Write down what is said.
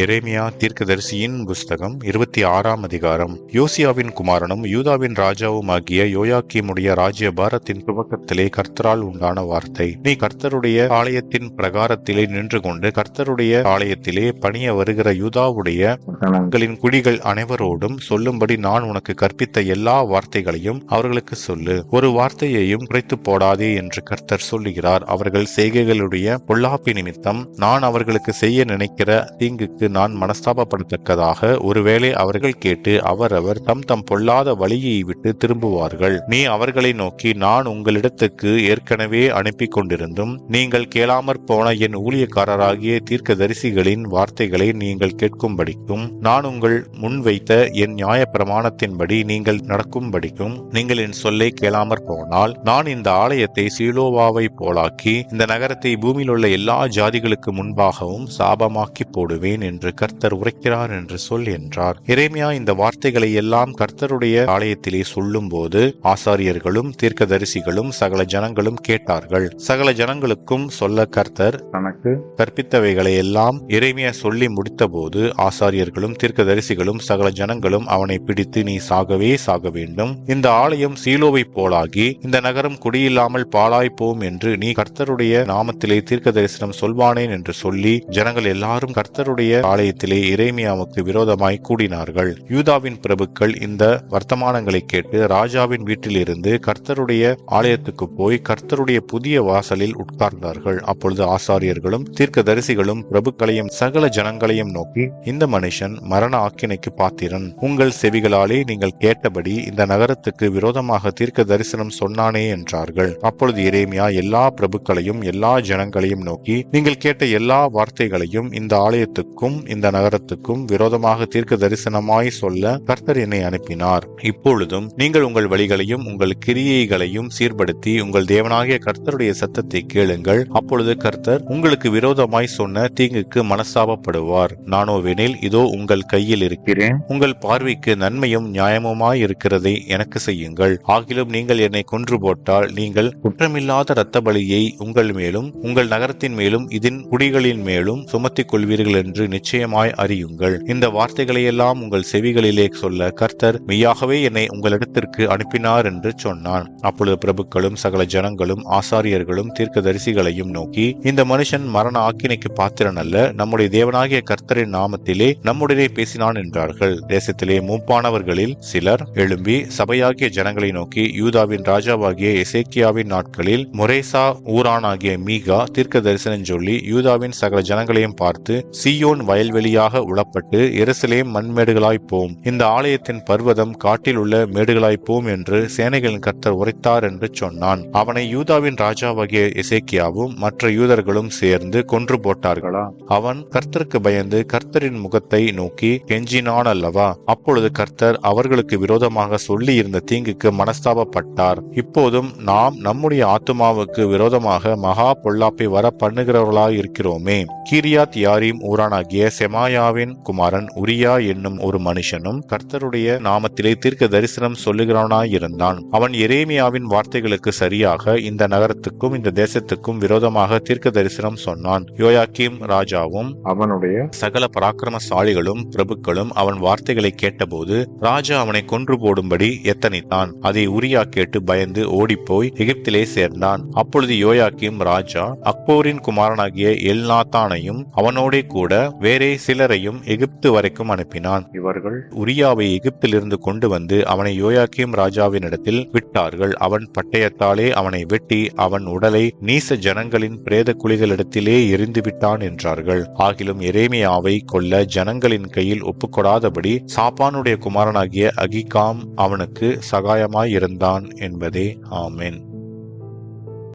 எரேமியா தீர்க்கதரிசியின் புஸ்தகம் 26ஆம் அதிகாரம். யோசியாவின் குமாரனும் யூதாவின் ராஜாவுமாகிய யோயாக்கீமுடைய ராஜ்யபாரத்தின் துவக்கத்திலே கர்த்தரால் உண்டான வார்த்தை. நீ கர்த்தருடைய ஆலயத்தின் பிரகாரத்திலே நின்று கொண்டு கர்த்தருடைய ஆலயத்திலே பணிய வருகிற யூதாவுடைய குடிகள் அனைவரோடும் சொல்லும்படி நான் உனக்கு கற்பித்த எல்லா வார்த்தைகளையும் அவர்களுக்கு சொல்லு. ஒரு வார்த்தையையும் குறைத்து போடாதே என்று கர்த்தர் சொல்லுகிறார். அவர்கள் செய்கைகளுடைய பொல்லாப்பி நிமித்தம் நான் அவர்களுக்கு செய்ய நினைக்கிற தீங்குக்கு நான் மனஸ்தாபப்படத்தக்கதாக ஒருவேளை அவர்கள் கேட்டு அவரவர் தம் தம் பொல்லாத வழியை விட்டு திரும்புவார்கள். நீ அவர்களை நோக்கி, நான் உங்களிடத்துக்கு ஏற்கனவே அனுப்பி கொண்டிருந்தும் நீங்கள் கேளாமற் போன என் ஊழியக்காரராகிய தீர்க்கதரிசிகளின் வார்த்தைகளை நீங்கள் கேட்கும்படிக்கும் நான் உங்கள் முன் வைத்த என் நியாய பிரமாணத்தின்படி நீங்கள் நடக்கும்படிக்கும் நீங்கள் என் சொல்லை கேளாமற் போனால் நான் இந்த ஆலயத்தை சீலோவாவை போலாக்கி இந்த நகரத்தை பூமியில் உள்ள எல்லா ஜாதிகளுக்கு முன்பாகவும் சாபமாக்கி போடுவேன் என்று கர்த்தர் உரைக்கிறார் என்று சொல் என்றார். எரேமியா இந்த வார்த்தைகளை எல்லாம் கர்த்தருடைய ஆலயத்திலே சொல்லும் போது ஆசாரியர்களும் தீர்க்கதரிசிகளும் சகல ஜனங்களும் கேட்டார்கள். சகல ஜனங்களுக்கும் சொல்ல கர்த்தர் தனக்கு கற்பித்தவைகளை எல்லாம் எரேமியா சொல்லி முடித்த போது ஆசாரியர்களும் தீர்க்கதரிசிகளும் சகல ஜனங்களும் அவனை பிடித்து, நீ சாகவே சாக வேண்டும், இந்த ஆலயம் சீலோவை போலாகி இந்த நகரம் குடியில்லாமல் பாழாய்ப்போம் என்று நீ கர்த்தருடைய நாமத்திலே தீர்க்க தரிசனம் சொல்வானேன் என்று சொல்லி ஜனங்கள் எல்லாரும் கர்த்தருடைய ஆலயத்திலே எரேமியாவுக்கு விரோதமாய் கூடினார்கள். யூதாவின் பிரபுக்கள் இந்த வர்த்தமானங்களை கேட்டு ராஜாவின் வீட்டிலிருந்து கர்த்தருடைய ஆலயத்துக்கு போய் கர்த்தருடைய புதிய வாசலில் உட்கார்ந்தார்கள். அப்பொழுது ஆசாரியர்களும் தீர்க்கதரிசிகளும் பிரபுக்களையும் சகல ஜனங்களையும் நோக்கி, இந்த மனுஷன் மரண ஆக்கினைக்கு பாத்திரன். உங்கள் செவிகளாலே நீங்கள் கேட்டபடி இந்த நகரத்துக்கு விரோதமாக தீர்க்க தரிசனம் சொன்னானே என்றார்கள். அப்பொழுது எரேமியா எல்லா பிரபுக்களையும் எல்லா ஜனங்களையும் நோக்கி, நீங்கள் கேட்ட எல்லா வார்த்தைகளையும் இந்த ஆலயத்துக்கும் இந்த நகரத்துக்கும் விரோதமாக தீர்க்க தரிசனமாய் சொல்ல கர்த்தர் என்னை அனுப்பினார். இப்பொழுதும் நீங்கள் உங்கள் வழிகளையும் உங்கள் கிரியைகளையும் சீர்படுத்தி உங்கள் தேவனாகிய கர்த்தருடைய சத்தத்தை கேளுங்கள். அப்பொழுது கர்த்தர் உங்களுக்கு விரோதமாய் சொன்ன தீங்குக்கு மனஸ்தாபப்படுவார். நானோவெனில் இதோ உங்கள் கையில் இருக்கிறேன். உங்கள் பார்வைக்கு நன்மையும் நியாயமுமாய் இருக்கிறதை எனக்கு செய்யுங்கள். ஆகிலும் நீங்கள் என்னை கொன்று போட்டால் நீங்கள் குற்றமில்லாத இரத்த பலியை உங்கள் மேலும் உங்கள் நகரத்தின் மேலும் இதன் குடிகளின் மேலும் சுமத்திக் கொள்வீர்கள் என்று நிச்சயமாய் அறியுங்கள். இந்த வார்த்தைகளை எல்லாம் உங்கள் செவிகளிலே சொல்ல கர்த்தர் மெய்யாகவே என்னை உங்களிடத்திற்கு அனுப்பினார் என்று சொன்னான். அப்பொழுது பிரபுக்களும் சகல ஜனங்களும் ஆசாரியர்களும் தீர்க்கதரிசிகளையும் நோக்கி, இந்த மனுஷன் மரண ஆக்கினைக்கு பாத்திரன் அல்ல, நம்முடைய தேவனாகிய கர்த்தரின் நாமத்திலே நம்முடனே பேசினான் என்றார்கள். தேசத்திலே மூப்பானவர்களில் சிலர் எழும்பி சபையாகிய ஜனங்களை நோக்கி, யூதாவின் ராஜாவாகிய எசேக்கியாவின் நாட்களில் மொரேசா ஊரானாகிய மீகா தீர்க்க தரிசனம் சொல்லி யூதாவின் சகல ஜனங்களையும் பார்த்து, சீயோன் வயல்வெளியாக உளப்பட்டு எருசலேம் மண்மேடுகளாய் போம், இந்த ஆலயத்தின் பர்வதம் காட்டில் உள்ள மேடுகளாய் போம் என்று சேனைகளின் கர்த்தர் உரைத்தார் என்று சொன்னான். அவனை யூதாவின் ராஜாவாகிய எசேக்கியாவும் மற்ற யூதர்களும் சேர்ந்து கொன்று போட்டார்களா? அவன் கர்த்தருக்கு பயந்து கர்த்தரின் முகத்தை நோக்கி கெஞ்சினான் அல்லவா? அப்பொழுது கர்த்தர் அவர்களுக்கு விரோதமாக சொல்லி இருந்த தீங்குக்கு மனஸ்தாபப்பட்டார். இப்போதும் நாம் நம்முடைய ஆத்துமாவுக்கு விரோதமாக மகா பொல்லாப்பை வர பண்ணுகிறவர்களாய் இருக்கிறோமே. கீரியாத் யாரீம் ஊரானாகிய செமாயாவின் குமாரன் உரியா என்னும் ஒரு மனுஷனும் கர்த்தருடைய நாமத்திலே தீர்க்க தரிசனம் சொல்லுகிறவனாயிருந்தான். அவன் எரேமியாவின் வார்த்தைகளுக்கு சரியாக இந்த நகரத்துக்கும் இந்த தேசத்துக்கும் விரோதமாக தீர்க்க தரிசனம் சொன்னான். யோயாக்கீம் ராஜாவும் அவனுடைய சகல பராக்கிரமசாலிகளும் பிரபுக்களும் அவன் வார்த்தைகளை கேட்டபோது ராஜா அவனை கொன்று போடும்படி எத்தனித்தான். அதை உரியா கேட்டு பயந்து ஓடிப்போய் எகிப்திலே சேர்ந்தான். அப்பொழுது யோயாக்கீம் ராஜா அக்போரின் குமாரனாகிய எல்நாத்தானையும் அவனோடே கூட வேறே சிலரையும் எகிப்து வரைக்கும் அனுப்பினான். இவர்கள் உரியாவை எகிப்திலிருந்து கொண்டு வந்து அவனை யோயாக்கீம் ராஜாவினிடத்தில் விட்டார்கள். அவன் பட்டயத்தாலே அவனை வெட்டி அவன் உடலை நீச ஜனங்களின் பிரேத குழிகளிடத்திலே எரிந்து விட்டான் என்றார்கள். ஆகிலும் எரேமியாவை கொல்ல ஜனங்களின் கையில் ஒப்புக்கொடாதபடி சாப்பானுடைய குமாரனாகிய அகிகாம் அவனுக்கு சகாயமாய் இருந்தான் என்பதே. ஆமென்.